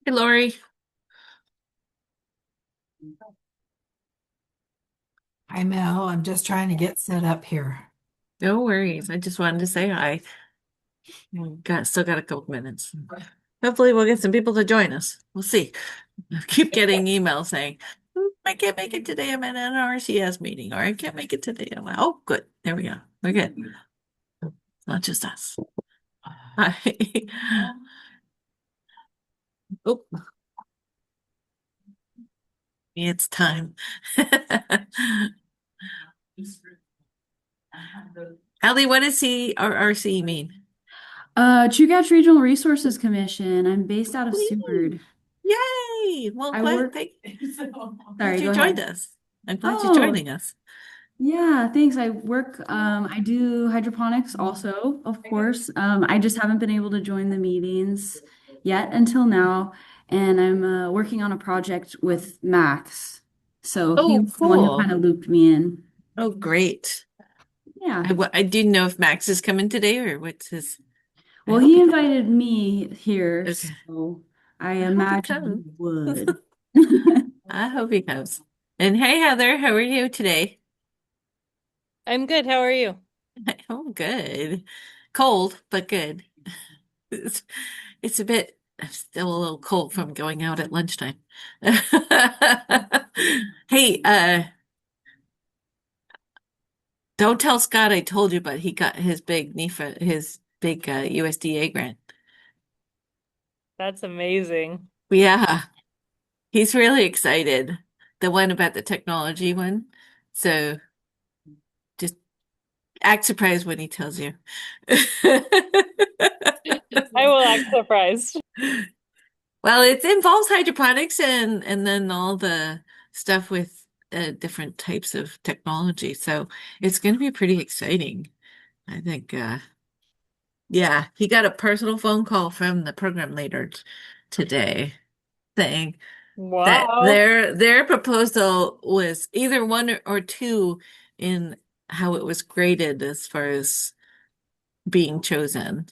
Hey, Lori. Hi Mel, I'm just trying to get set up here. No worries. I just wanted to say hi. Still got a couple minutes. Hopefully we'll get some people to join us. We'll see. I keep getting emails saying, I can't make it today. I'm at an RCS meeting, or I can't make it today." I'm like, oh, good. There we go. We're good. It's not just us. Hi. Oh, it's time. Allie, what does RRC mean? Chugach Regional Resources Commission. I'm based out of Whee! Seward. Yay! Well, I work, glad sorry, you go joined ahead. us. I'm glad you're Oh, joining us. yeah, thanks. I do hydroponics also, of course. I just haven't been able to join the meetings yet until now. And I'm working on a project with Max. So he Oh, was the one who kind cool. of looped me in. Oh, great. Yeah. I didn't know if Max is coming today or what's his. I Well, hope he he comes. invited me here, Okay. so I I hope he imagine he comes. would. I hope he comes. And hey, Heather, how are you today? I'm good. How are you? Oh, good. Cold, but good. It's, it's a bit, I'm still a little cold from going out at lunchtime. Hey, don't tell Scott I told you, but he got his big NIFA, his big USDA grant. That's amazing. Yeah, he's really excited. The one about the technology one. So just act surprised when he tells you. I will act surprised. Well, it involves hydroponics and then all the stuff with different types of technology. So it's going to be pretty exciting. I think, yeah, he got a personal phone call from the program leader today saying that Wow. their proposal was either one or two in how it was graded as far as being chosen.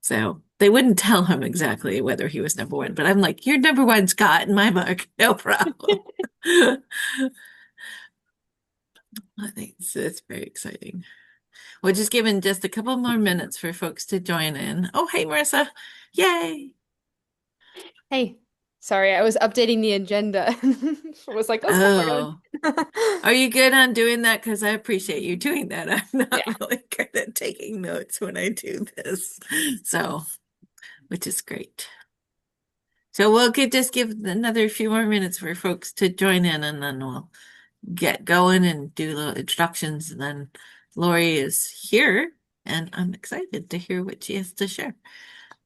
So they wouldn't tell him exactly whether he was number one, but I'm like, you're number one, Scott, in my book. No problem. I think it's very exciting. We're just giving just a couple more minutes for folks to join in. Oh, hey, Marissa. Yay. Hey, sorry, I was updating the agenda. I was like, let's get Oh, going. are you good on doing that? Because I appreciate you doing that. I'm not Yeah. really good at taking notes when I do this. So, which is great. So we'll just give another few more minutes for folks to join in and then we'll get going and do little introductions. And then Lori is here and I'm excited to hear what she has to share.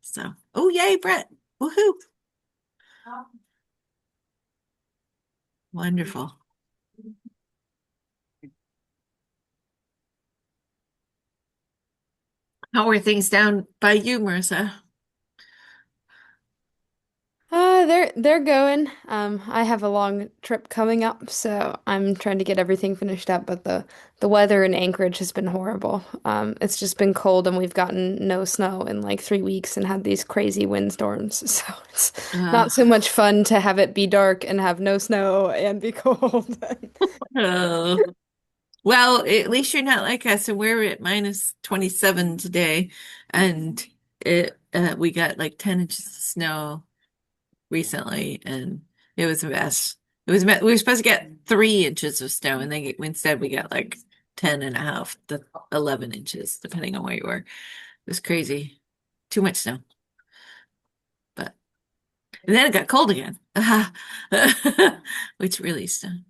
So, oh, yay, Brett. Woohoo. Wonderful. How are things down by you, Marissa? They're going. I have a long trip coming up, so I'm trying to get everything finished up, but the weather in Anchorage has been horrible. It's just been cold and we've gotten no snow in like 3 weeks and had these crazy windstorms. So it's Uh, not so much fun to have it be dark and have no snow and be cold. oh. Well, at least you're not like us, and we're at minus 27 today, and we got like 10 inches of snow recently, and it was a mess. We were supposed to get 3 inches of snow, and instead we got like 10 and a half to 11 inches, depending on where you were. It was crazy. Too much snow. But and then it got cold again. Which really stunk.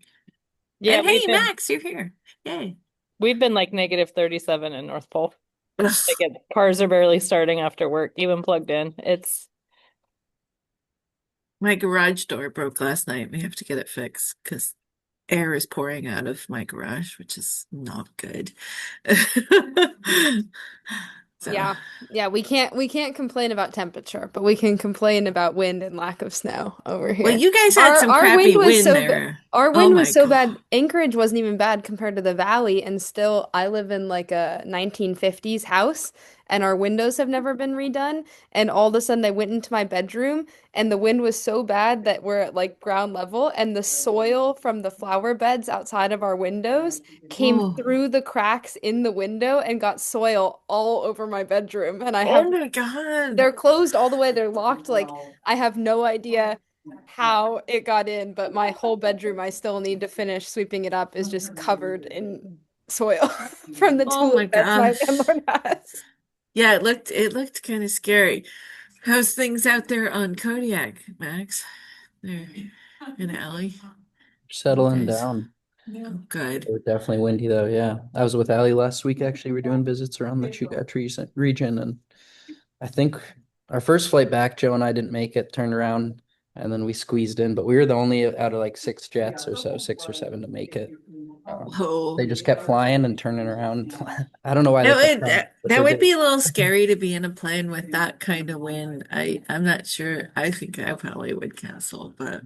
Yeah, And hey, Max, you're here. Yay. we've been like negative 37 in North Pole. Like Ugh. cars are barely starting after work, even plugged in. It's My garage door broke last night. We have to get it fixed because air is pouring out of my garage, which is not good. So, Yeah. Yeah, we can't complain about temperature, but we can complain about wind and lack of snow over well, here. you guys had some Our wind crappy was wind so bad. there. Our Oh wind was my so God. bad. Anchorage wasn't even bad compared to the valley, and still I live in like a 1950s house, and our windows have never been redone. And all of a sudden, I went into my bedroom, and the wind was so bad that we're at like ground level, and the soil from the flower beds outside of our windows came Oh, through the cracks in the window and got soil all over my bedroom. And I oh have my God. they're closed all the way, they're locked. Like, I have no idea how it got in, but my whole bedroom, I still need to finish sweeping it up, is just covered in soil from the Oh my tulip beds my gosh. landlord has. Yeah, it looked kind of scary. How's things out there on Kodiak, Max? There in Alley. You Settling guys. down. Oh, good. It was definitely windy though. Yeah, I was with Ali last week. Actually, we're doing visits around the Chugach region, and I think our first flight back, Joe and I didn't make it. Turned around, and then we squeezed in. But we were the only out of like six jets or so, six or seven to make it. Whoa. They just kept flying and turning around. I don't know why they That kept would flying, that, but that they would did. be a little scary to be in a plane with that kind of wind. I'm not sure. I think I probably would cancel, but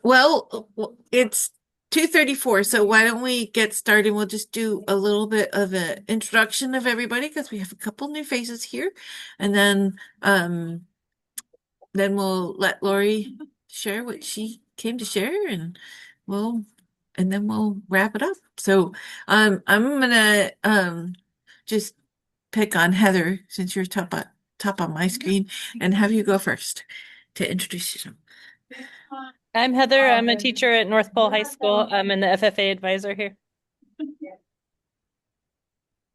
well, it's 2:34, so why don't we get started? We'll just do a little bit of an introduction of everybody because we have a couple new faces here, and then we'll let Lori share what she came to share, we'll and then we'll wrap it up. So I'm gonna just pick on Heather since you're top on my screen and have you go first to introduce yourself. I'm Heather. I'm a teacher at North Pole High School. I'm in the FFA advisor here.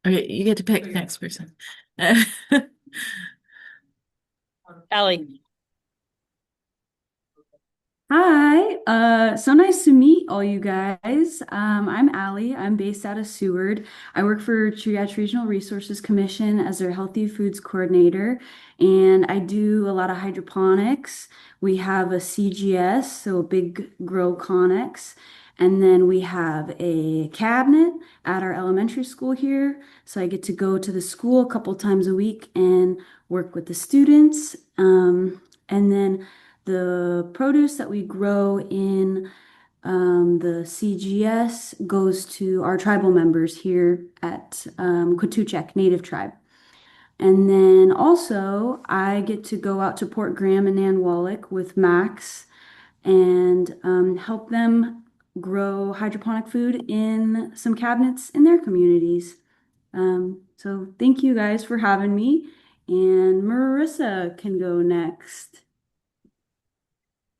Okay, you get to pick next person. Allie. Hi, so nice to meet all you guys. I'm Allie. I'm based out of Seward. I work for Chugach Regional Resources Commission as their Healthy Foods Coordinator, and I do a lot of hydroponics. We have a CGS, so a big grow conex, and then we have a cabinet at our elementary school here. So I get to go to the school a couple times a week and work with the students. And then the produce that we grow in the CGS goes to our tribal members here at Katuchek Native Tribe. And then also, I get to go out to Port Graham and Nanwalek with Max and help them grow hydroponic food in some cabinets in their communities. So thank you guys for having me. And Marissa can go next.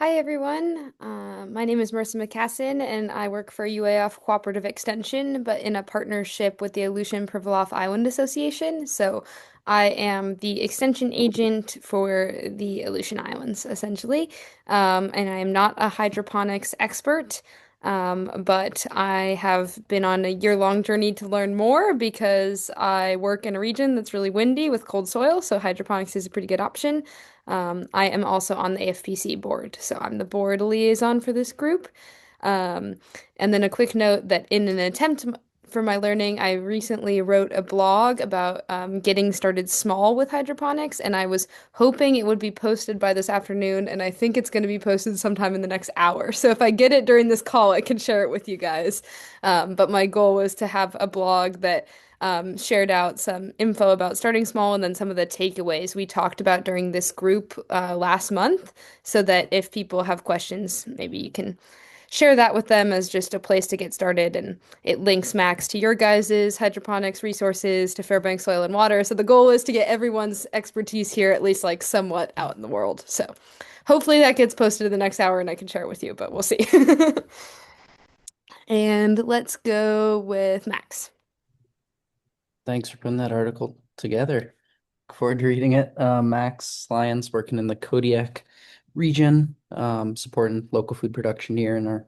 Hi everyone, my name is Marissa McCassin and I work for UAF Cooperative Extension, but in a partnership with the Aleutian Pribilof Island Association. So I am the extension agent for the Aleutian Islands, essentially. And I am not a hydroponics expert, but I have been on a year-long journey to learn more because I work in a region that's really windy with cold soil, so hydroponics is a pretty good option. I am also on the AFPC board, so I'm the board liaison for this group. Um, and then a quick note that in an attempt for my learning, I recently wrote a blog about getting started small with hydroponics, and I was hoping it would be posted by this afternoon, and I think it's going to be posted sometime in the next hour. So if I get it during this call, I can share it with you guys. But my goal was to have a blog that shared out some info about starting small and then some of the takeaways we talked about during this group last month, so that if people have questions, maybe you can share that with them as just a place to get started. And it links Max to your guys's hydroponics resources, to Fairbanks Soil and Water. So the goal is to get everyone's expertise here at least like somewhat out in the world. So hopefully that gets posted in the next hour and I can share it with you, but we'll see. And let's go with Max. Thanks for putting that article together. Look forward to reading it. Max Lyons working in the Kodiak region, supporting local food production here in our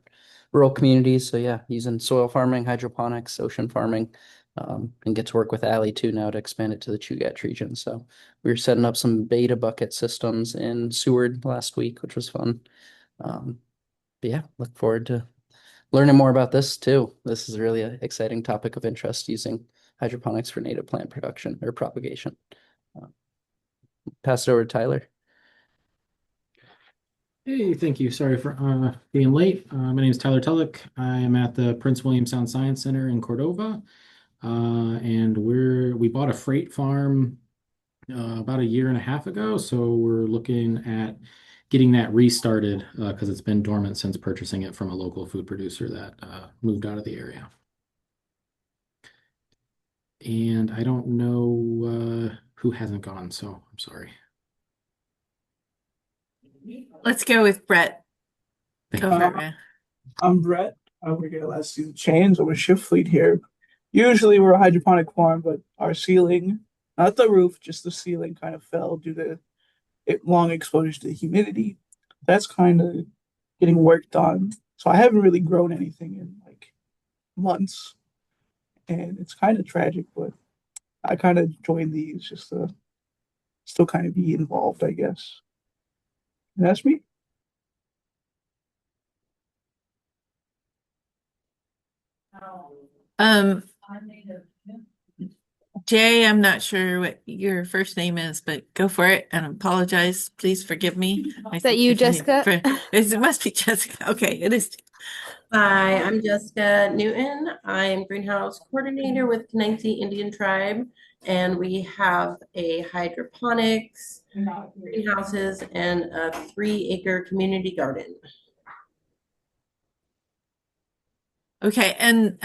rural communities. So yeah, using soil farming, hydroponics, ocean farming, and get to work with Ali too now to expand it to the Chugach region. So we were setting up some beta bucket systems in Seward last week, which was fun. But yeah, look forward to learning more about this too. This is really an exciting topic of interest, using hydroponics for native plant production or propagation. Uh, Pass it over to Tyler. Hey, thank you. Sorry for being late. My name is Tyler Tulloch. I am at the Prince William Sound Science Center in Cordova. And we bought a freight farm about a year and a half ago. So we're looking at getting that restarted because it's been dormant since purchasing it from a local food producer that moved out of the area. And I don't know who hasn't gone, so I'm sorry. Let's go with Brett. Thank Go you. for it, man. I'm Brett. I work at Last Season Chains. I'm a shift fleet here. Usually we're a hydroponic farm, but our ceiling, not the roof, just the ceiling kind of fell due to long exposure to the humidity. That's kind of getting worked on. So I haven't really grown anything in like months. And it's kind of tragic, but I kind of joined these just to still kind of be involved, I guess. And that's me. Um, Jay, I'm not sure what your first name is, but go for it and apologize. Please forgive me. Is that you, Jessica? It must be Jessica. Okay, it is. Hi, I'm Jessica Newton. I'm greenhouse coordinator with Kenenci Indian Tribe, and we have a hydroponics, greenhouses, and a 3-acre community garden. Okay, and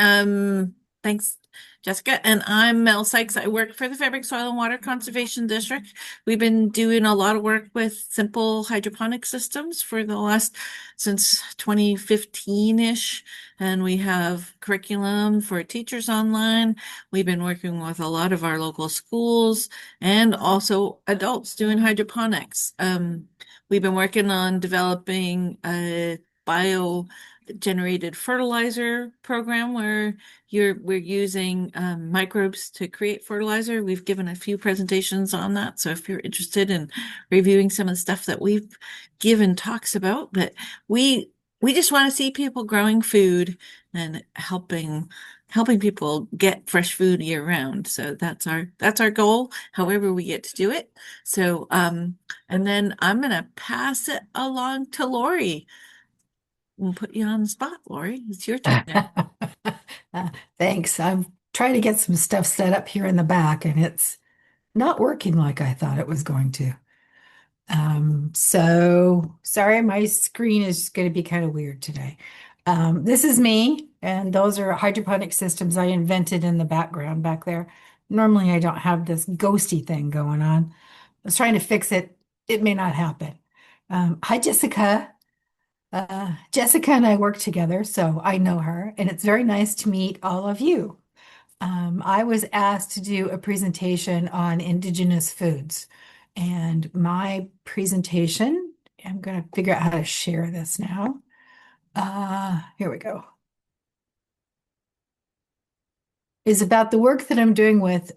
thanks, Jessica. And I'm Mel Sykes. I work for the Fabric Soil and Water Conservation District. We've been doing a lot of work with simple hydroponic systems for the last since 2015-ish. And we have curriculum for teachers online. We've been working with a lot of our local schools and also adults doing hydroponics. We've been working on developing a bio generated fertilizer program where we're using microbes to create fertilizer. We've given a few presentations on that. So if you're interested in reviewing some of the stuff that we've given talks about, but we just want to see people growing food and helping people get fresh food year round. So that's our goal, however we get to do it. So and then I'm gonna pass it along to Lori. We'll put you on the spot, Lori. It's your turn now. Thanks. I'm trying to get some stuff set up here in the back, and it's not working like I thought it was going to. So sorry, my screen is going to be kind of weird today. This is me, and those are hydroponic systems I invented in the background back there. Normally, I don't have this ghosty thing going on. I was trying to fix it. It may not happen. Hi, Jessica. Jessica and I work together, so I know her, and it's very nice to meet all of you. I was asked to do a presentation on indigenous foods, and my presentation, I'm going to figure out how to share this now. Here we go. Is about the work that I'm doing with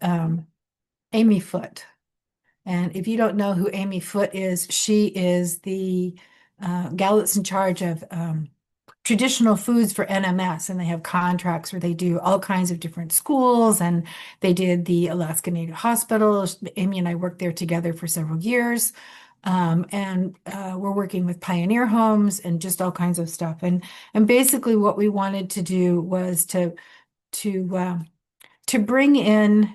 Amy Foote. And if you don't know who Amy Foote is, she is the gal that's in charge of traditional foods for NMS, and they have contracts where they do all kinds of different schools, and they did the Alaska Native Hospital. Amy and I worked there together for several years. And we're working with pioneer homes and just all kinds of stuff. And basically what we wanted to do was to bring in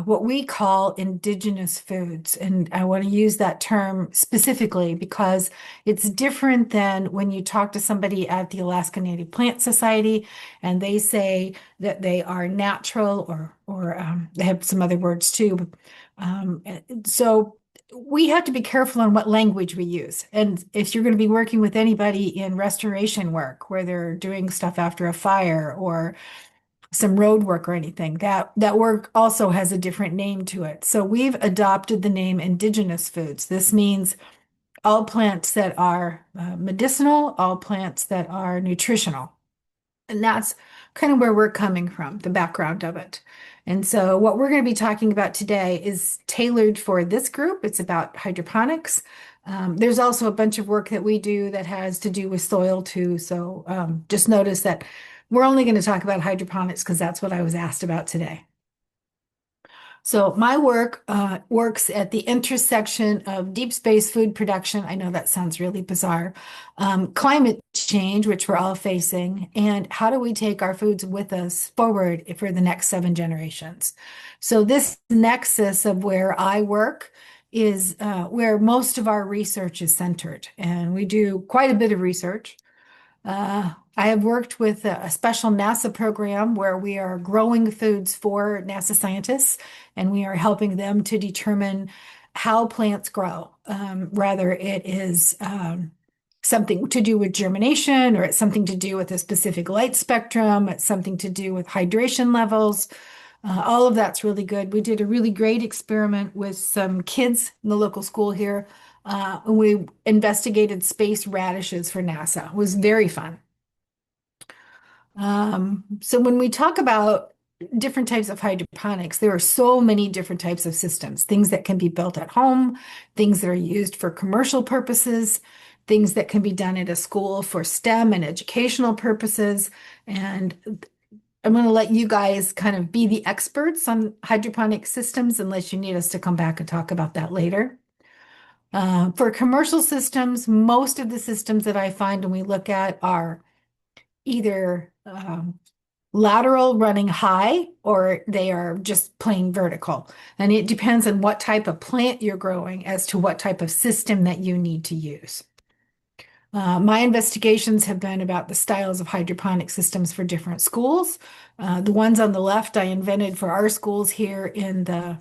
what we call indigenous foods. And I want to use that term specifically because it's different than when you talk to somebody at the Alaska Native Plant Society and they say that they are natural or they have some other words too. So we have to be careful on what language we use. And if you're going to be working with anybody in restoration work where they're doing stuff after a fire or some road work or anything, that work also has a different name to it. So we've adopted the name indigenous foods. This means all plants that are medicinal, all plants that are nutritional. And that's kind of where we're coming from, the background of it. And so what we're going to be talking about today is tailored for this group. It's about hydroponics. There's also a bunch of work that we do that has to do with soil too. So just notice that we're only going to talk about hydroponics because that's what I was asked about today. So my work works at the intersection of deep space food production. I know that sounds really bizarre. Climate change, which we're all facing, and how do we take our foods with us forward for the next 7 generations? So this nexus of where I work is where most of our research is centered, and we do quite a bit of research. I have worked with a special NASA program where we are growing foods for NASA scientists, and we are helping them to determine how plants grow. Rather, it is something to do with germination, or it's something to do with a specific light spectrum, it's something to do with hydration levels. All of that's really good. We did a really great experiment with some kids in the local school here. We investigated space radishes for NASA. It was very fun. So when we talk about different types of hydroponics, there are so many different types of systems, things that can be built at home, things that are used for commercial purposes, things that can be done at a school for STEM and educational purposes. And I'm going to let you guys kind of be the experts on hydroponic systems, unless you need us to come back and talk about that later. For commercial systems, most of the systems that I find when we look at are either lateral running high, or they are just plain vertical. And it depends on what type of plant you're growing as to what type of system that you need to use. My investigations have been about the styles of hydroponic systems for different schools. The ones on the left I invented for our schools here in the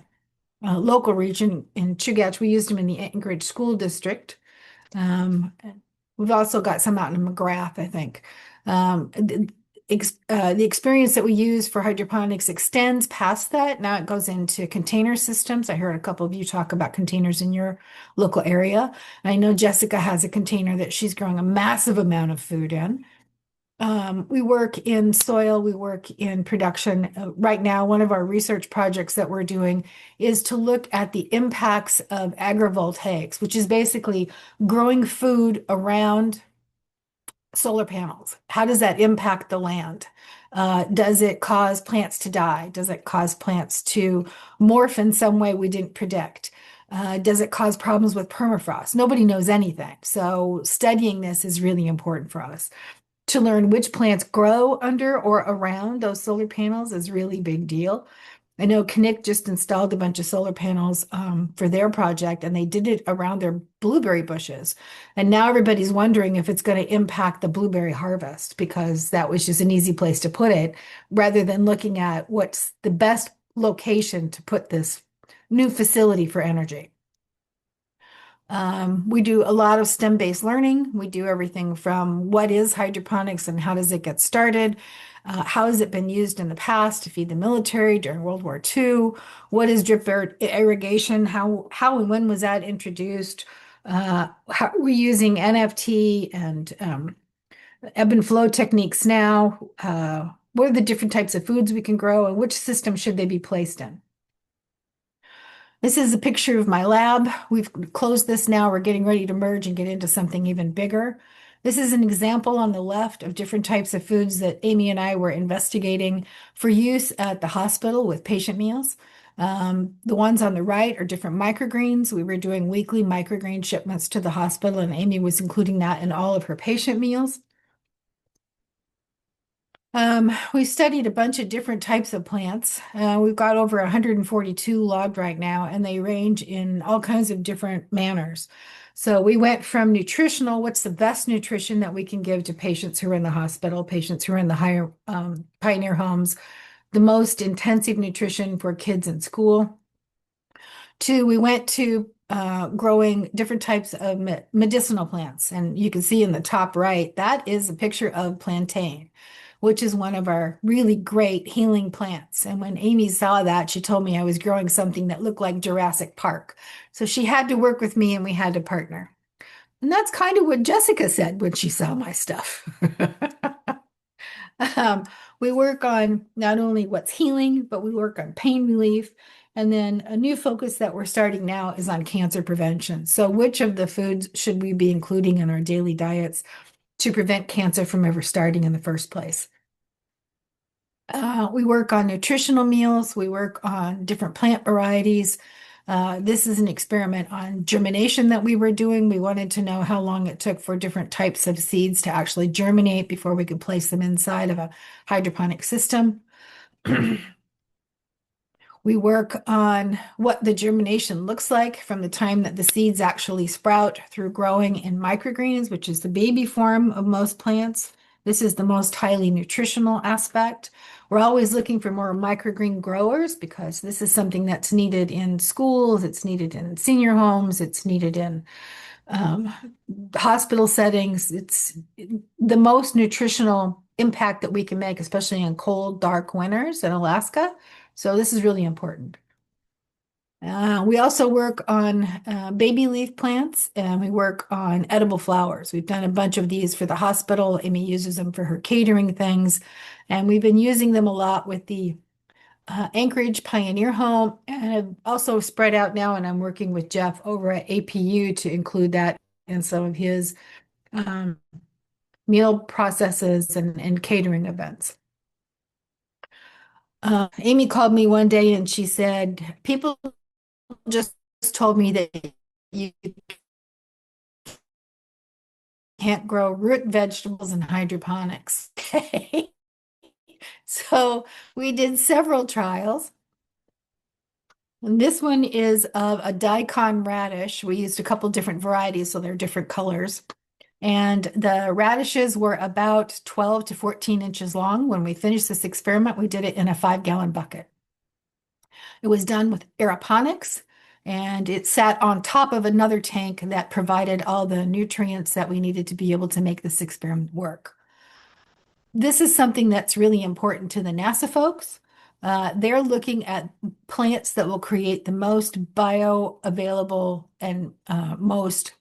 local region in Chugach. We used them in the Anchorage School District. We've also got some out in McGrath, I think. The experience that we use for hydroponics extends past that. Now it goes into container systems. I heard a couple of you talk about containers in your local area. I know Jessica has a container that she's growing a massive amount of food in. We work in soil, we work in production. Right now, one of our research projects that we're doing is to look at the impacts of agrivoltaics, which is basically growing food around solar panels. How does that impact the land? Does it cause plants to die? Does it cause plants to morph in some way we didn't predict? Does it cause problems with permafrost? Nobody knows anything. So studying this is really important for us. To learn which plants grow under or around those solar panels is really big deal. I know Knick just installed a bunch of solar panels for their project, and they did it around their blueberry bushes. And now everybody's wondering if it's going to impact the blueberry harvest, because that was just an easy place to put it, rather than looking at what's the best location to put this new facility for energy. We do a lot of STEM-based learning. We do everything from what is hydroponics and how does it get started? How has it been used in the past to feed the military during World War II? What is drip irrigation? How and when was that introduced? How are we using NFT and ebb and flow techniques now? What are the different types of foods we can grow, and which system should they be placed in? This is a picture of my lab. We've closed this now. We're getting ready to merge and get into something even bigger. This is an example on the left of different types of foods that Amy and I were investigating for use at the hospital with patient meals. The ones on the right are different microgreens. We were doing weekly microgreen shipments to the hospital, and Amy was including that in all of her patient meals. We studied a bunch of different types of plants. We've got over 142 logged right now, and they range in all kinds of different manners. So we went from nutritional, what's the best nutrition that we can give to patients who are in the hospital, patients who are in the higher pioneer homes, the most intensive nutrition for kids in school. We went to growing different types of medicinal plants. And you can see in the top right, that is a picture of plantain, which is one of our really great healing plants. And when Amy saw that, she told me I was growing something that looked like Jurassic Park. So she had to work with me, and we had to partner. And that's kind of what Jessica said when she saw my stuff. We work on not only what's healing, but we work on pain relief. And then a new focus that we're starting now is on cancer prevention. So which of the foods should we be including in our daily diets to prevent cancer from ever starting in the first place? We work on nutritional meals. We work on different plant varieties. This is an experiment on germination that we were doing. We wanted to know how long it took for different types of seeds to actually germinate before we could place them inside of a hydroponic system. We work on what the germination looks like from the time that the seeds actually sprout through growing in microgreens, which is the baby form of most plants. This is the most highly nutritional aspect. We're always looking for more microgreen growers because this is something that's needed in schools, it's needed in senior homes, it's needed in um, hospital settings. It's the most nutritional impact that we can make, especially in cold, dark winters in Alaska. So this is really important. We also work on baby leaf plants, and we work on edible flowers. We've done a bunch of these for the hospital. Amy uses them for her catering things, and we've been using them a lot with the Anchorage Pioneer Home, and I've also spread out now, and I'm working with Jeff over at APU to include that in some of his meal processes and catering events. Amy called me one day and she said, people just told me that you can't grow root vegetables in hydroponics. Okay. So we did several trials. And this one is of a daikon radish. We used a couple different varieties, so they're different colors. And the radishes were about 12 to 14 inches long. When we finished this experiment, we did it in a 5-gallon bucket. It was done with aeroponics, and it sat on top of another tank that provided all the nutrients that we needed to be able to make this experiment work. This is something that's really important to the NASA folks. They're looking at plants that will create the most bioavailable and most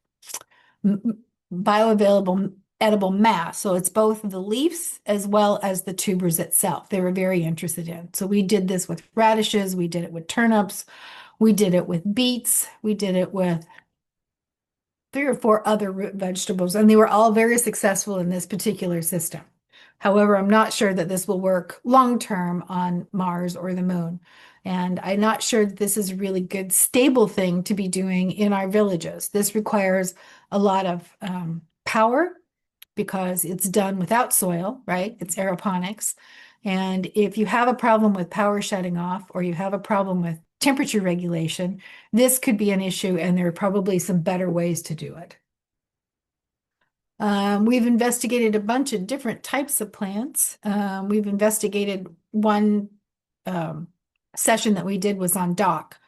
bioavailable edible mass. So it's both the leaves as well as the tubers itself. They were very interested in. So we did this with radishes, we did it with turnips, we did it with beets, we did it with 3 or 4 other root vegetables, and they were all very successful in this particular system. However, I'm not sure that this will work long term on Mars or the moon. And I'm not sure that this is a really good, stable thing to be doing in our villages. This requires a lot of power because it's done without soil, right? It's aeroponics. And if you have a problem with power shutting off or you have a problem with temperature regulation, this could be an issue, and there are probably some better ways to do it. We've investigated a bunch of different types of plants. We've investigated one session that we did was on dock.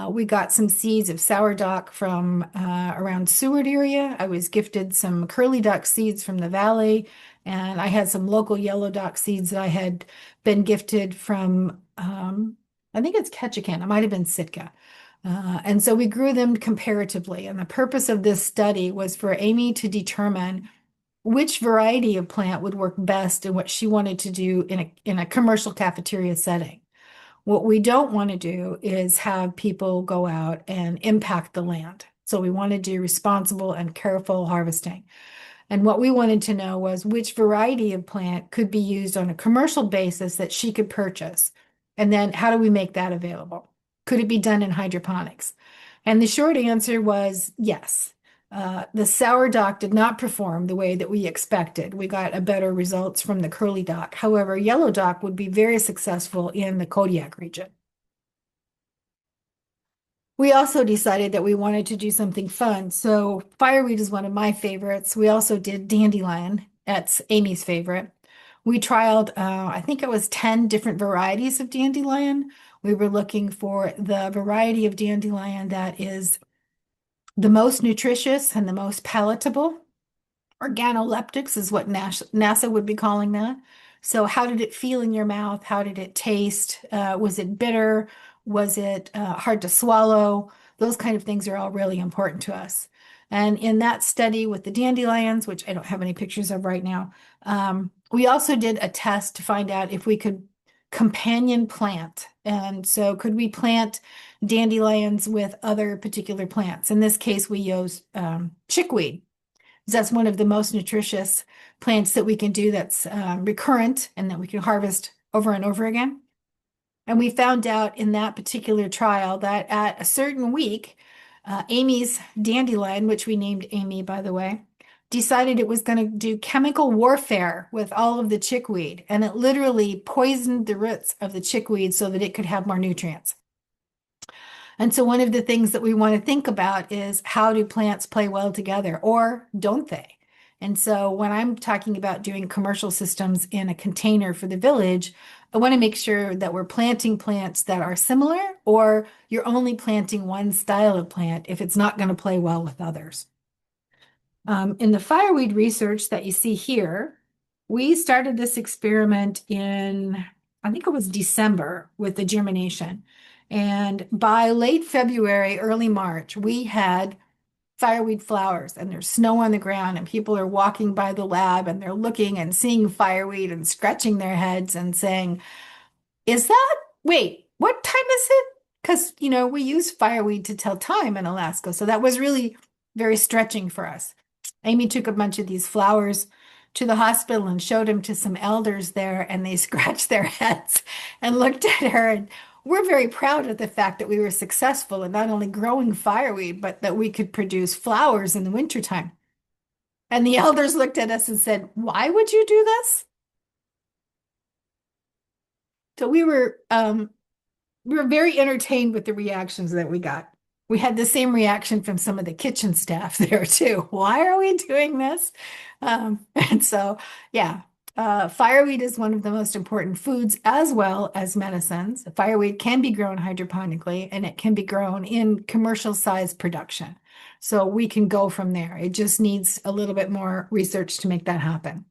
We got some seeds of sour dock from around Seward area. I was gifted some curly dock seeds from the valley, and I had some local yellow dock seeds that I had been gifted from, I think it's Ketchikan. It might have been Sitka. And so we grew them comparatively. And the purpose of this study was for Amy to determine which variety of plant would work best and what she wanted to do in a commercial cafeteria setting. What we don't want to do is have people go out and impact the land. So we want to do responsible and careful harvesting. And what we wanted to know was which variety of plant could be used on a commercial basis that she could purchase. And then how do we make that available? Could it be done in hydroponics? And the short answer was yes. The sour dock did not perform the way that we expected. We got a better results from the curly dock. However, yellow dock would be very successful in the Kodiak region. We also decided that we wanted to do something fun. So fireweed is one of my favorites. We also did dandelion. That's Amy's favorite. We trialed, I think it was 10 different varieties of dandelion. We were looking for the variety of dandelion that is the most nutritious and the most palatable. Organoleptics is what NASA would be calling that. So how did it feel in your mouth? How did it taste? Was it bitter? Was it hard to swallow? Those kind of things are all really important to us. And in that study with the dandelions, which I don't have any pictures of right now, we also did a test to find out if we could companion plant. And so could we plant dandelions with other particular plants? In this case, we used chickweed. That's one of the most nutritious plants that we can do that's recurrent and that we can harvest over and over again. And we found out in that particular trial that at a certain week, Amy's dandelion, which we named Amy, by the way, decided it was going to do chemical warfare with all of the chickweed. And it literally poisoned the roots of the chickweed so that it could have more nutrients. And so one of the things that we want to think about is how do plants play well together, or don't they? And so when I'm talking about doing commercial systems in a container for the village, I want to make sure that we're planting plants that are similar, or you're only planting one style of plant if it's not going to play well with others. In the fireweed research that you see here, we started this experiment in, I think it was December, with the germination. And by late February, early March, we had fireweed flowers and there's snow on the ground and people are walking by the lab and they're looking and seeing fireweed and scratching their heads and saying, wait, what time is it? Because, we use fireweed to tell time in Alaska. So that was really very stretching for us. Amy took a bunch of these flowers to the hospital and showed them to some elders there, and they scratched their heads and looked at her. And we're very proud of the fact that we were successful in not only growing fireweed, but that we could produce flowers in the wintertime. And the elders looked at us and said, "Why would you do this?" So we were very entertained with the reactions that we got. We had the same reaction from some of the kitchen staff there too. Why are we doing this? And so, yeah, fireweed is one of the most important foods as well as medicines. Fireweed can be grown hydroponically and it can be grown in commercial size production. So we can go from there. It just needs a little bit more research to make that happen.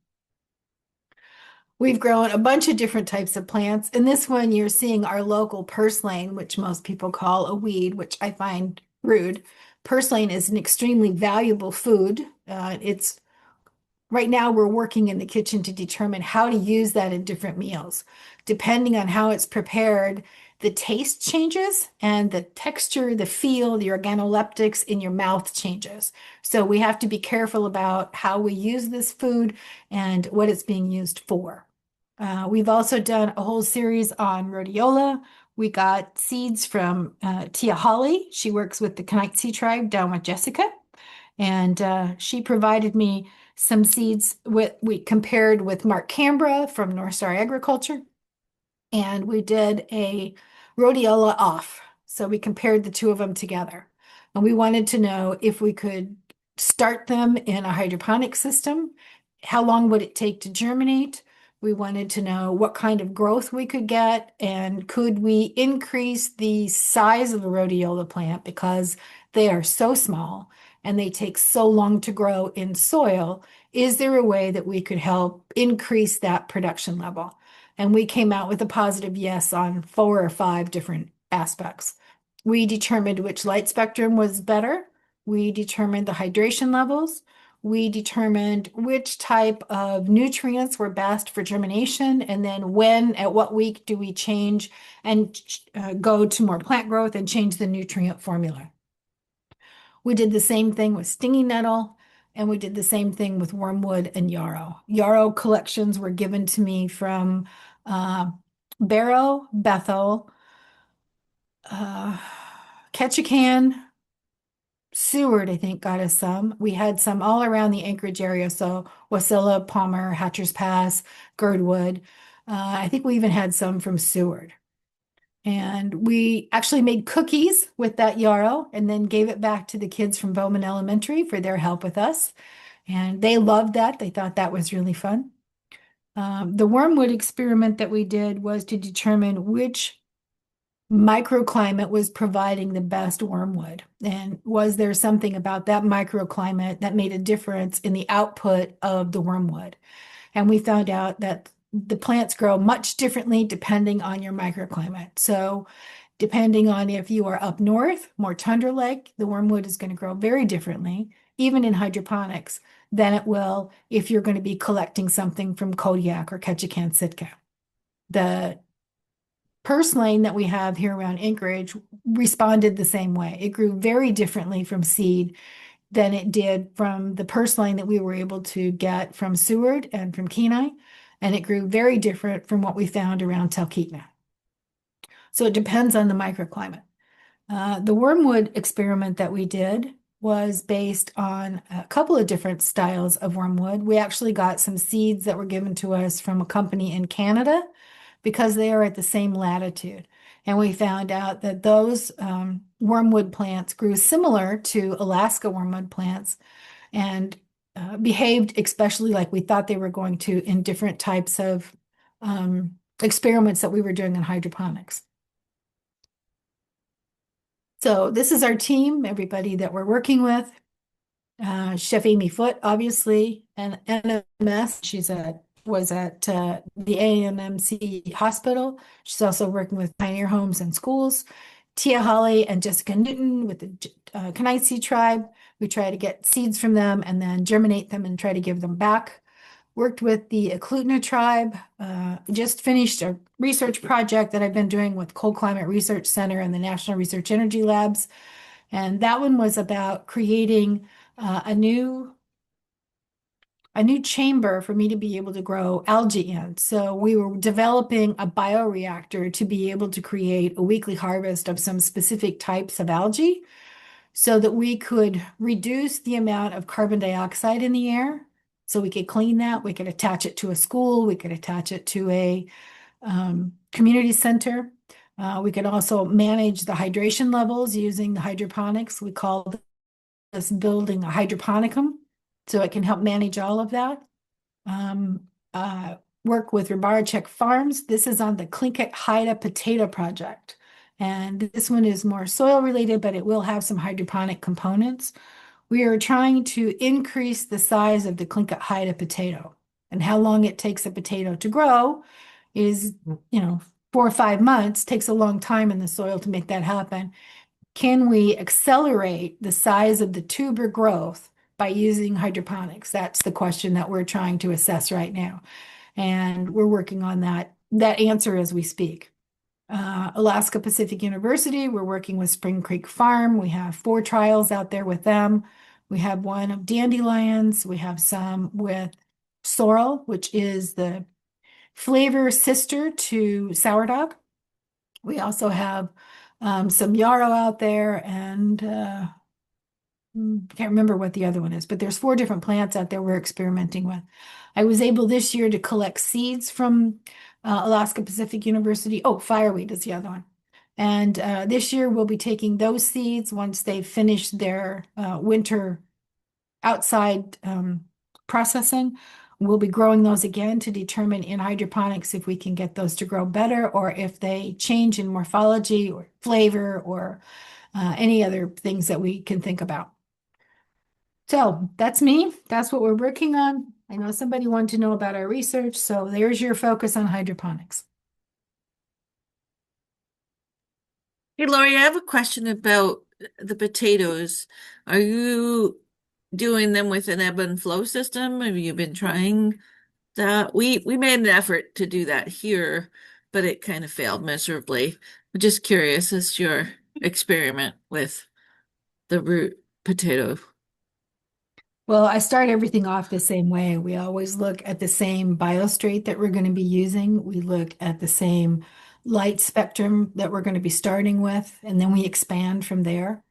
We've grown a bunch of different types of plants. In this one, you're seeing our local purslane, which most people call a weed, which I find rude. Purslane is an extremely valuable food. Right now we're working in the kitchen to determine how to use that in different meals. Depending on how it's prepared, the taste changes and the texture, the feel, the organoleptics in your mouth changes. So we have to be careful about how we use this food and what it's being used for. We've also done a whole series on rhodiola. We got seeds from Tia Holly. She works with the Knightsea tribe down with Jessica. And she provided me some seeds we compared with Mark Canberra from North Star Agriculture. And we did a rhodiola off. So we compared the two of them together. And we wanted to know if we could start them in a hydroponic system. How long would it take to germinate? We wanted to know what kind of growth we could get, and could we increase the size of the rhodiola plant because they are so small and they take so long to grow in soil. Is there a way that we could help increase that production level? And we came out with a positive yes on 4 or 5 different aspects. We determined which light spectrum was better. We determined the hydration levels. We determined which type of nutrients were best for germination, and then at what week do we change and go to more plant growth and change the nutrient formula. We did the same thing with stinging nettle, and we did the same thing with wormwood and yarrow. Yarrow collections were given to me from Barrow, Bethel, Ketchikan, Seward, I think, got us some. We had some all around the Anchorage area. So Wasilla, Palmer, Hatcher's Pass, Girdwood. I think we even had some from Seward. And we actually made cookies with that yarrow and then gave it back to the kids from Bowman Elementary for their help with us. And they loved that. They thought that was really fun. The wormwood experiment that we did was to determine which microclimate was providing the best wormwood. And was there something about that microclimate that made a difference in the output of the wormwood? And we found out that the plants grow much differently depending on your microclimate. So depending on if you are up north, more tundra-like, the wormwood is going to grow very differently, even in hydroponics, than it will if you're going to be collecting something from Kodiak or Ketchikan Sitka. The purslane that we have here around Anchorage responded the same way. It grew very differently from seed than it did from the purslane that we were able to get from Seward and from Kenai. and it grew very different from what we found around Talkeetna. So it depends on the microclimate. The wormwood experiment that we did was based on a couple of different styles of wormwood. We actually got some seeds that were given to us from a company in Canada because they are at the same latitude. And we found out that those wormwood plants grew similar to Alaska wormwood plants and behaved especially like we thought they were going to in different types of experiments that we were doing in hydroponics. So this is our team, everybody that we're working with. Chef Amy Foote, obviously, and NMS. Was at the AMMC hospital. She's also working with Pioneer Homes and Schools. Tia Holly and Jessica Newton with the Kenaitze tribe. We try to get seeds from them and then germinate them and try to give them back. Worked with the Eklutna tribe. Just finished a research project that I've been doing with Cold Climate Research Center and the National Research Energy Labs. And that one was about creating a new chamber for me to be able to grow algae in. So we were developing a bioreactor to be able to create a weekly harvest of some specific types of algae so that we could reduce the amount of carbon dioxide in the air. So we could clean that, we could attach it to a school, we could attach it to a community center. We could also manage the hydration levels using the hydroponics. We call this building a hydroponicum, so it can help manage all of that. Work with Rybarczyk Farms. This is on the Tlingit Haida potato project. And this one is more soil related, but it will have some hydroponic components. We are trying to increase the size of the Tlingit Haida potato. And how long it takes a potato to grow is, 4 or 5 months, takes a long time in the soil to make that happen. Can we accelerate the size of the tuber growth by using hydroponics? That's the question that we're trying to assess right now. And we're working on that answer as we speak. Alaska Pacific University, we're working with Spring Creek Farm. We have 4 trials out there with them. We have one of dandelions. We have some with sorrel, which is the flavor sister to sourdough. We also have some yarrow out there, and can't remember what the other one is, but there's 4 different plants out there we're experimenting with. I was able this year to collect seeds from Alaska Pacific University. Oh, fireweed is the other one. And this year we'll be taking those seeds once they've finished their winter outside processing. We'll be growing those again to determine in hydroponics if we can get those to grow better or if they change in morphology or flavor or any other things that we can think about. So that's me. That's what we're working on. I know somebody wanted to know about our research, so there's your focus on hydroponics. Hey, Lori, I have a question about the potatoes. Are you doing them with an ebb and flow system? Have you been trying that? We made an effort to do that here, but it kind of failed miserably. I'm just curious as to your experiment with the root potato. Well, I start everything off the same way. We always look at the same biostrate that we're going to be using. We look at the same light spectrum that we're going to be starting with, and then we expand from there,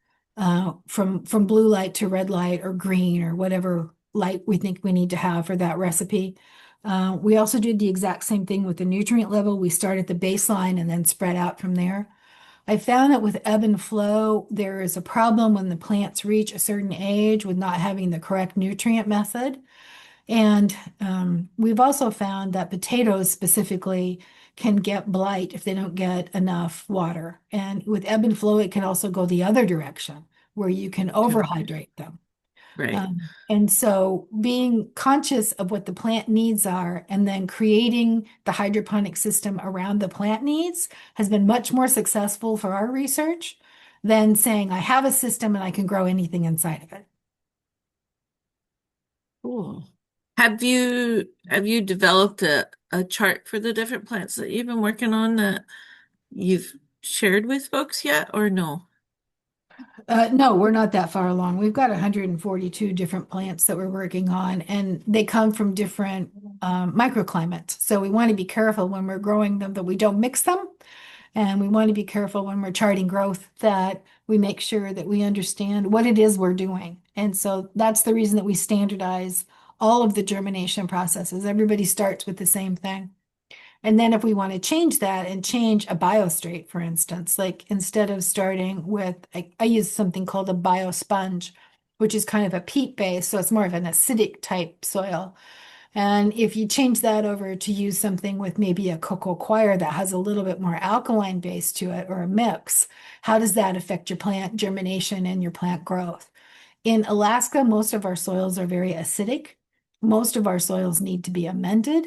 from blue light to red light or green or whatever light we think we need to have for that recipe. We also did the exact same thing with the nutrient level. We start at the baseline and then spread out from there. I found that with ebb and flow, there is a problem when the plants reach a certain age with not having the correct nutrient method. And we've also found that potatoes specifically can get blight if they don't get enough water. And with ebb and flow, it can also go the other direction where you can overhydrate them. Right. And so being conscious of what the plant needs are and then creating the hydroponic system around the plant needs has been much more successful for our research than saying I have a system and I can grow anything inside of it. Cool. Have you developed a chart for the different plants that you've been working on that you've shared with folks yet or no? No, we're not that far along. We've got 142 different plants that we're working on, and they come from different microclimates. So we want to be careful when we're growing them that we don't mix them. And we want to be careful when we're charting growth that we make sure that we understand what it is we're doing. And so that's the reason that we standardize all of the germination processes. Everybody starts with the same thing. And then if we want to change that and change a biostrait, for instance, like instead of starting with, I use something called a biosponge, which is kind of a peat base, so it's more of an acidic type soil. And if you change that over to use something with maybe a cocoa coir that has a little bit more alkaline base to it or a mix, how does that affect your plant germination and your plant growth? In Alaska, most of our soils are very acidic. Most of our soils need to be amended.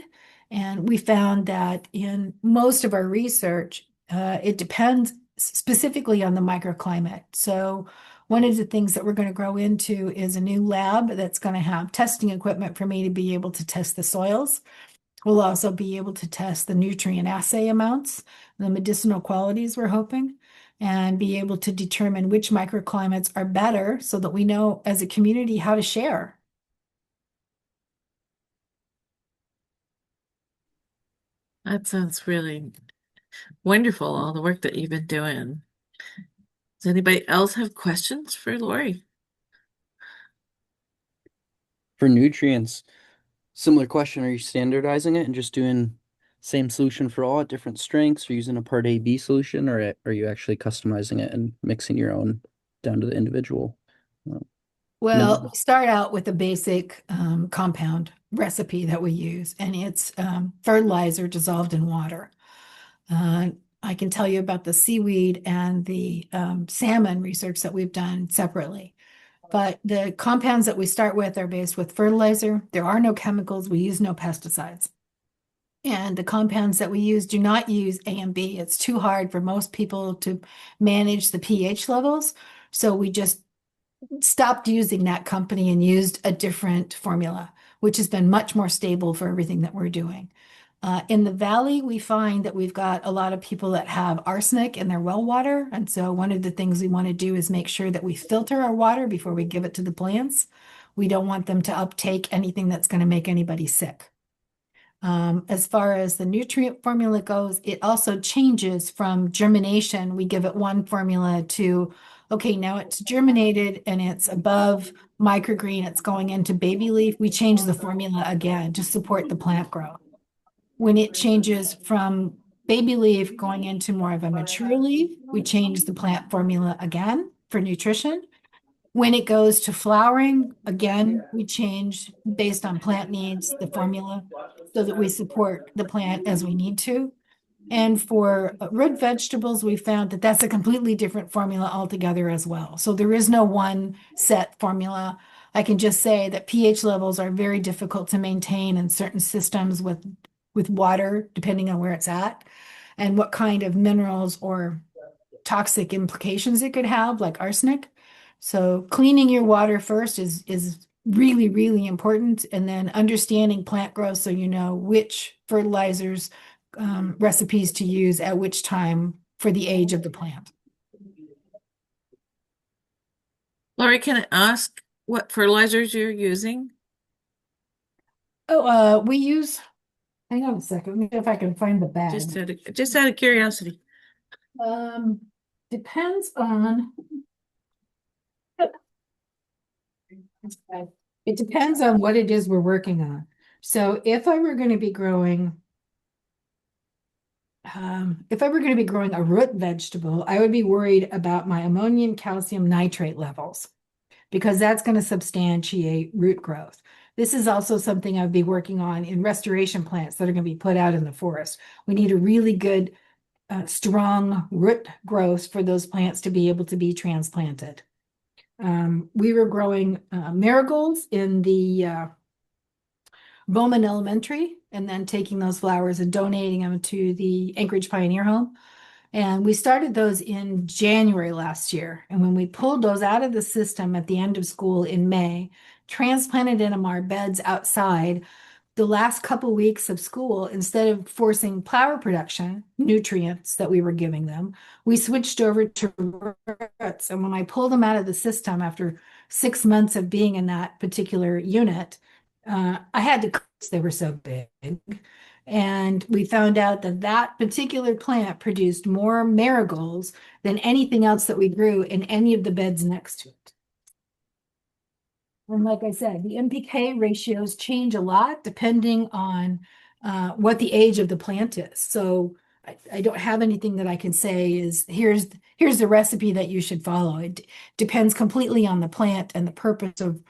And we found that in most of our research, it depends specifically on the microclimate. So one of the things that we're going to grow into is a new lab that's going to have testing equipment for me to be able to test the soils. We'll also be able to test the nutrient assay amounts, the medicinal qualities we're hoping, and be able to determine which microclimates are better so that we know as a community how to share. That sounds really wonderful, all the work that you've been doing. Does anybody else have questions for Lori? For nutrients, similar question. Are you standardizing it and just doing same solution for all at different strengths, or using a part A, B solution, or are you actually customizing it and mixing your own down to the individual? Well, No. we start out with a basic compound recipe that we use, and it's fertilizer dissolved in water. Uh, I can tell you about the seaweed and the salmon research that we've done separately. But the compounds that we start with are based with fertilizer. There are no chemicals. We use no pesticides. And the compounds that we use do not use A and B. It's too hard for most people to manage the pH levels. So we just stopped using that company and used a different formula, which has been much more stable for everything that we're doing. In the valley, we find that we've got a lot of people that have arsenic in their well water. And so one of the things we want to do is make sure that we filter our water before we give it to the plants. We don't want them to uptake anything that's going to make anybody sick. As far as the nutrient formula goes, it also changes from germination. We give it one formula to, okay, now it's germinated and it's above microgreen, it's going into baby leaf. We change the formula again to support the plant growth. When it changes from baby leaf going into more of a mature leaf, we change the plant formula again for nutrition. When it goes to flowering, again, we change based on plant needs, the formula, so that we support the plant as we need to. And for root vegetables, we found that that's a completely different formula altogether as well. So there is no one set formula. I can just say that pH levels are very difficult to maintain in certain systems with water, depending on where it's at, and what kind of minerals or toxic implications it could have, like arsenic. So cleaning your water first is really, really important. And then understanding plant growth so you know which fertilizers, recipes to use at which time for the age of the plant. Lori, can I ask what fertilizers you're using? Oh, we use, hang on a second, let me see if I can find the bag. Just out of curiosity. Depends on, it depends on what it is we're working on. So if I were going to be growing, a root vegetable, I would be worried about my ammonium calcium nitrate levels because that's going to substantiate root growth. This is also something I'd be working on in restoration plants that are going to be put out in the forest. We need a really good, strong root growth for those plants to be able to be transplanted. We were growing marigolds in the Bowman Elementary and then taking those flowers and donating them to the Anchorage Pioneer Home. And we started those in January last year. And when we pulled those out of the system at the end of school in May, transplanted in our beds outside, the last couple weeks of school, instead of forcing flower production nutrients that we were giving them, we switched over to roots. And when I pulled them out of the system after 6 months of being in that particular unit, I had to, they were so big. And we found out that that particular plant produced more marigolds than anything else that we grew in any of the beds next to it. And like I said, the NPK ratios change a lot depending on what the age of the plant is. So I don't have anything that I can say is here's the recipe that you should follow. It depends completely on the plant and the purpose of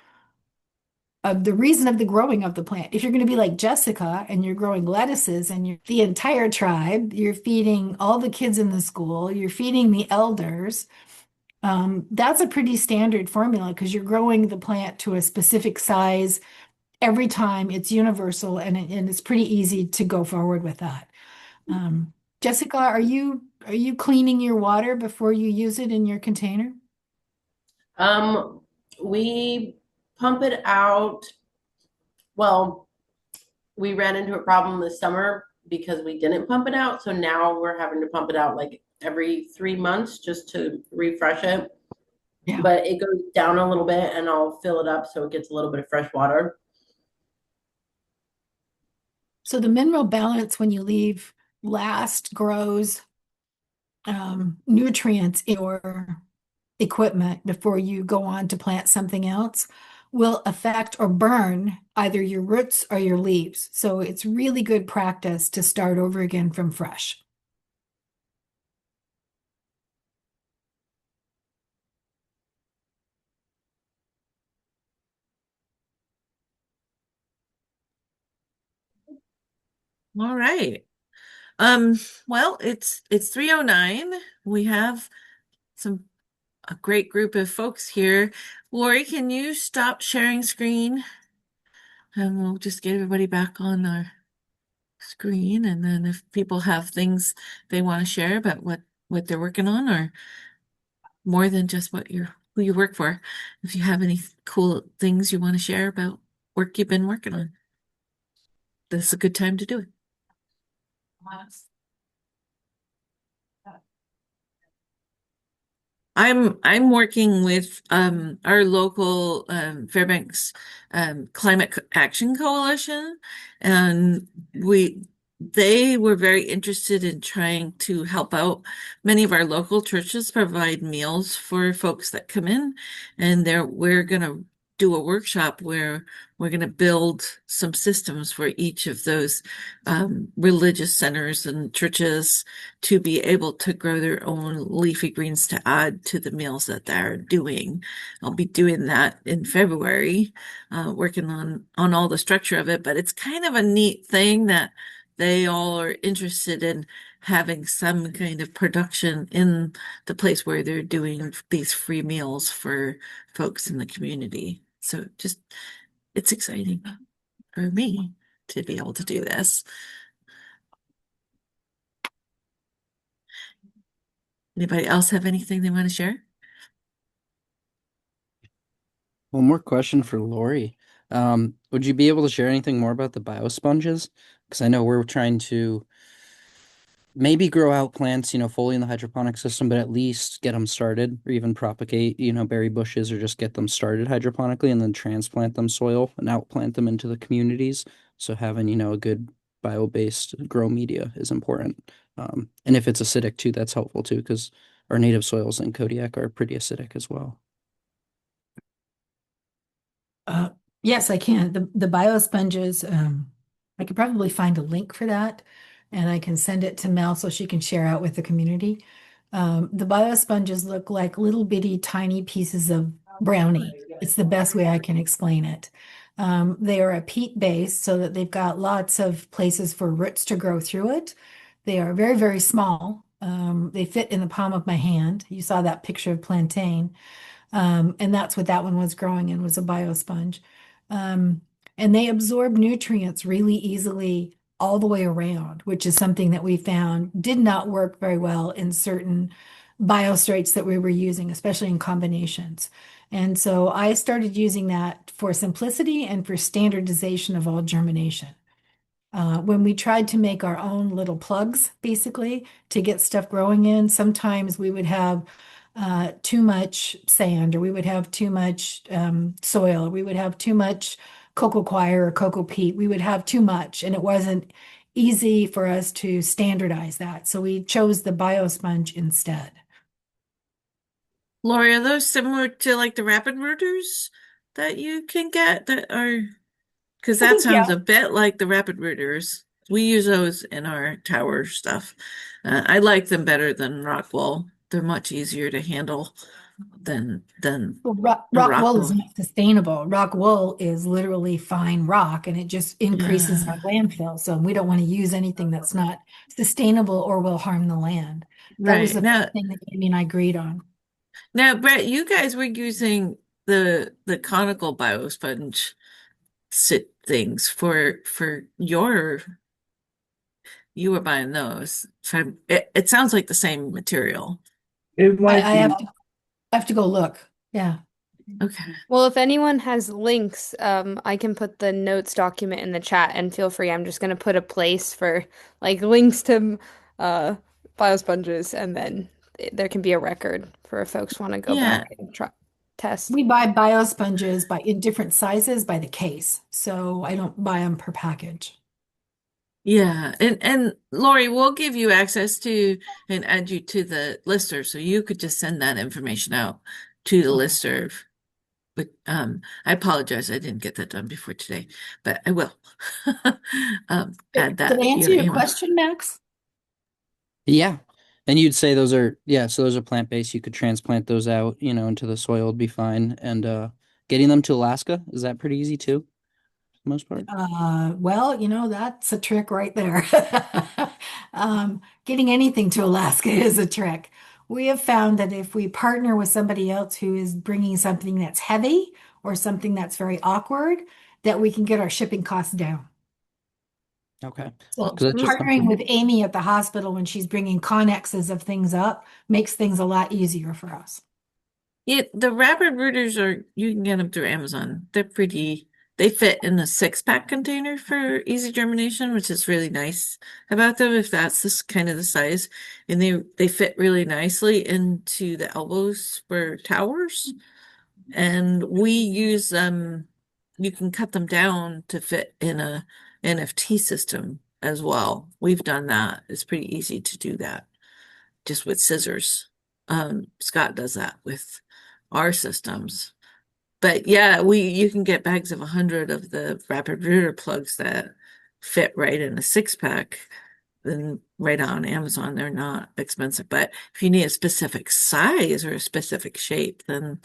the reason of the growing of the plant. If you're going to be like Jessica and you're growing lettuces and you're the entire tribe, you're feeding all the kids in the school, you're feeding the elders. That's a pretty standard formula because you're growing the plant to a specific size every time. It's universal and it's pretty easy to go forward with that. Jessica, are you cleaning your water before you use it in your container? We pump it out. Well, we ran into a problem this summer because we didn't pump it out. So now we're having to pump it out like every 3 months just to refresh it. Yeah. But it goes down a little bit and I'll fill it up so it gets a little bit of fresh water. So the mineral balance when you leave last grows nutrients in your equipment before you go on to plant something else will affect or burn either your roots or your leaves. So it's really good practice to start over again from fresh. All right. Well, it's 3:09. We have a great group of folks here. Lori, can you stop sharing screen? And we'll just get everybody back on our screen. And then if people have things they want to share about what they're working on, or more than just who you work for, if you have any cool things you want to share about work you've been working on, this is a good time to do it. I'm working with our local Fairbanks Climate Action Coalition, and they were very interested in trying to help out. Many of our local churches provide meals for folks that come in, and we're gonna do a workshop where we're going to build some systems for each of those religious centers and churches to be able to grow their own leafy greens to add to the meals that they're doing. I'll be doing that in February, working on all the structure of it, but it's kind of a neat thing that they all are interested in having some kind of production in the place where they're doing these free meals for folks in the community. So it's exciting for me to be able to do this. Anybody else have anything they want to share? One more question for Lori. Would you be able to share anything more about the biosponges? Because I know we're trying to maybe grow out plants, fully in the hydroponic system, but at least get them started or even propagate, berry bushes or just get them started hydroponically and then transplant them soil and outplant them into the communities. So having, a good bio-based grow media is important. And if it's acidic too, that's helpful too, because our native soils in Kodiak are pretty acidic as well. Yes, I can. The biosponges, I could probably find a link for that and I can send it to Mel so she can share out with the community. The biosponges look like little bitty tiny pieces of brownie. It's the best way I can explain it. They are a peat base so that they've got lots of places for roots to grow through it. They are very, very small. They fit in the palm of my hand. You saw that picture of plantain. And that's what that one was growing in, was a biosponge. And they absorb nutrients really easily all the way around, which is something that we found did not work very well in certain biostrates that we were using, especially in combinations. And so I started using that for simplicity and for standardization of all germination. When we tried to make our own little plugs, basically, to get stuff growing in, sometimes we would have too much sand, or we would have too much soil, or we would have too much cocoa coir or cocoa peat. We would have too much, and it wasn't easy for us to standardize that. So we chose the biosponge instead. Lori, are those similar to like the rapid rooters that you can get that are, because I that think, sounds yeah. a bit like the rapid rooters. We use those in our tower stuff. I like them better than Rockwool. They're much easier to handle than Well, a rock wool is Rockwool. not sustainable. Rock wool is literally fine rock, and it just increases our Yeah, landfill. So we don't want to use anything that's not sustainable or will harm the land. That was right. the Now, first thing that Amy and I agreed on. now, Brett, you guys were using the conical biosponge sit things for your you were buying those. So it sounds like the same material. It might I be. have to go look. Yeah. Okay. Well, if anyone has links, I can put the notes document in the chat and feel free. I'm just gonna put a place for like links to uh biosponges and then there can be a record for if folks want to go Yeah. back and try test. We buy biosponges in different sizes by the case. So I don't buy them per package. Yeah. And Lori, we'll give you access to and add you to the listserv so you could just send that information out to the Okay. listserv. But I apologize, I didn't get that done before today, but I will. Add Did I that answer your your email. question, Max? Yeah. And you'd say those are, yeah, so those are plant-based. You could transplant those out, into the soil would be fine. And getting them to Alaska, is that pretty easy too, for the most part? Well, that's a trick right there. Getting anything to Alaska is a trick. We have found that if we partner with somebody else who is bringing something that's heavy or something that's very awkward, that we can get our shipping costs down. Okay. So Because that's just partnering something. with Amy at the hospital when she's bringing connexes of things up makes things a lot easier for us. Yeah, the rapid rooters are you can get them through Amazon. They fit in a 6-pack container for easy germination, which is really nice about them if that's this kind of the size. And they fit really nicely into the elbows for towers. And we use them, you can cut them down to fit in a NFT system as well. We've done that. It's pretty easy to do that just with scissors. Scott does that with our systems. But yeah, you can get bags of 100 of the rapid rooter plugs that fit right in a 6-pack. Then right on Amazon, they're not expensive. But if you need a specific size or a specific shape, then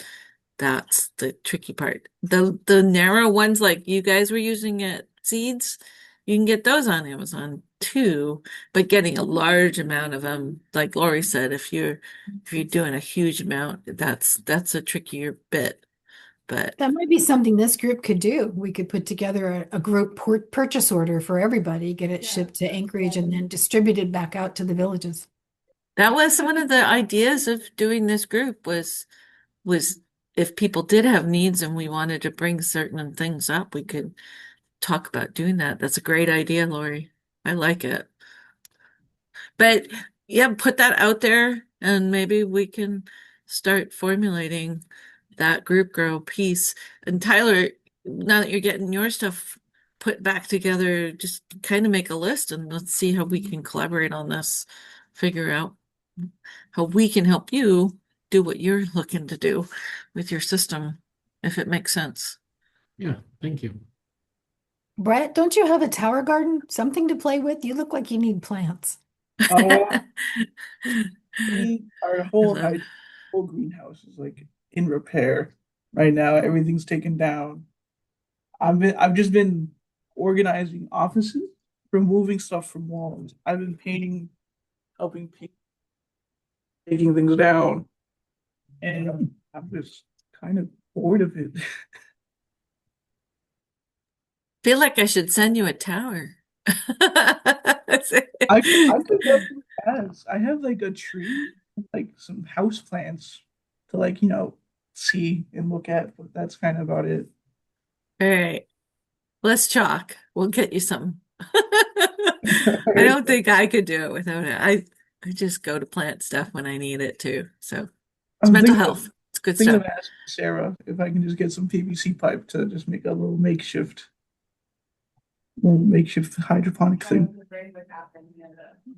that's the tricky part. The narrow ones like you guys were using at Seeds, you can get those on Amazon too, but getting a large amount of them, like Lori said, if you're doing a huge amount, that's a trickier bit. But That might be something this group could do. We could put together a group purchase order for everybody, get it shipped to Anchorage and then distributed back out to the villages. that was one of the ideas of doing this group was if people did have needs and we wanted to bring certain things up, we could talk about doing that. That's a great idea, Lori. I like it. But yeah, put that out there and maybe we can start formulating that group grow piece. And Tyler, now that you're getting your stuff put back together, just kind of make a list and let's see how we can collaborate on this, figure out how we can help you do what you're looking to do with your system, if it makes sense. Yeah, thank you. Brett, don't you have a tower garden? Something to play with? You look like you need plants. Well, our whole Uh, whole greenhouse is like in repair right now. Everything's taken down. I've just been organizing offices, removing stuff from walls. I've been painting, helping people taking things down, and I'm just kind of bored of it. Feel like I should send you a tower. I could definitely ask. I have like a tree, like some house plants to like, see and look at, but that's kind of about it. All right. Let's chalk. We'll get you some. I don't think I could do it without it. I just go to plant stuff when I need it too. So it's I'm mental thinking of health. It's good thinking stuff. of asking Sarah if I can just get some PVC pipe to just make a little makeshift hydroponic thing.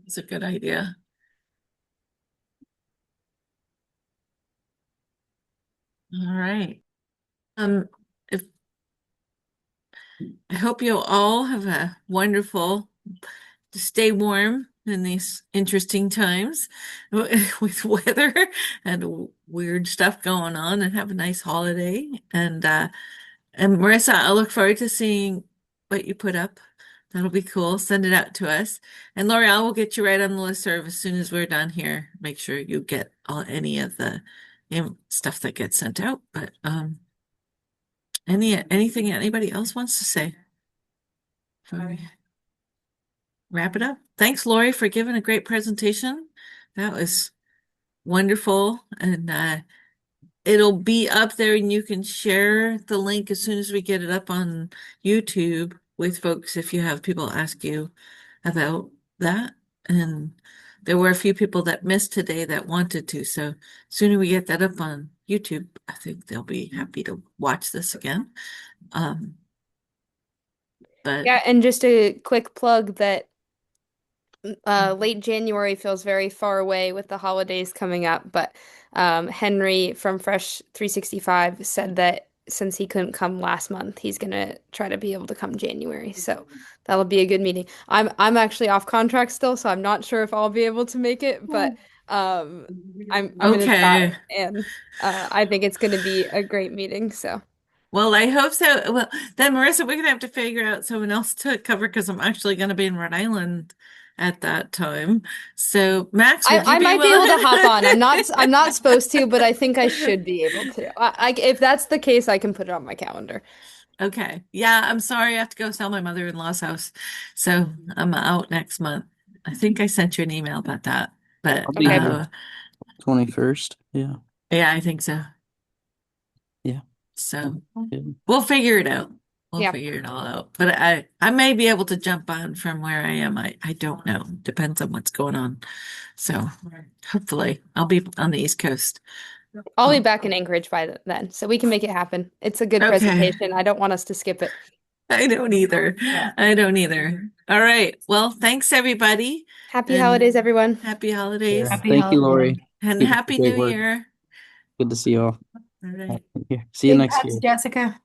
It's a good idea. All right. If I hope you all have a wonderful to stay warm in these interesting times with weather and weird stuff going on, and have a nice holiday. And Marissa, I look forward to seeing what you put up. That'll be cool. Send it out to us. And L'Oreal will get you right on the listserv as soon as we're done here. Make sure you get any of the stuff that gets sent out. But anything anybody else wants to say before we wrap it up? Thanks, Lori, for giving a great presentation. That was wonderful. And it'll be up there, and you can share the link as soon as we get it up on YouTube with folks if you have people ask you about that. And there were a few people that missed today that wanted to. So sooner we get that up on YouTube, I think they'll be happy to watch this again. But Yeah, and just a quick plug that late January feels very far away with the holidays coming up, but Henry from Fresh 365 said that since he couldn't come last month, he's gonna try to be able to come January. So that'll be a good meeting. I'm actually off contract still, so I'm not sure if I'll be able to make it, but I'm gonna try, okay. and I think it's gonna be a great meeting. So Well, I hope so. Well, then Marissa, we're gonna have to figure out someone else to cover because I'm actually gonna be in Rhode Island at that time. So Max, would you I be might be able to hop on. willing? I'm not supposed to, but I think I should be able to. If that's the case, I can put it on my calendar. Okay. Yeah, I'm sorry. I have to go sell my mother-in-law's house. So I'm out next month. I think I sent you an email about that. But I'll be Okay. here 21st. Yeah. yeah, I think so. Yeah. So Good. we'll figure it out. We'll Yeah. figure it all out. But I may be able to jump on from where I am. I don't know. Depends on what's going on. So hopefully I'll be on the East Coast. I'll be back in Anchorage by then, so we can make it happen. It's a good Okay. presentation. I don't want us to skip it. I don't either. I don't either. All right. Well, thanks everybody, Happy and holidays, everyone. happy holidays, Happy Thank you, holidays. Lori. and Keep up the happy great New work. Year. Good to see you all. All right. Yeah. See you Big next hugs, year. Jessica.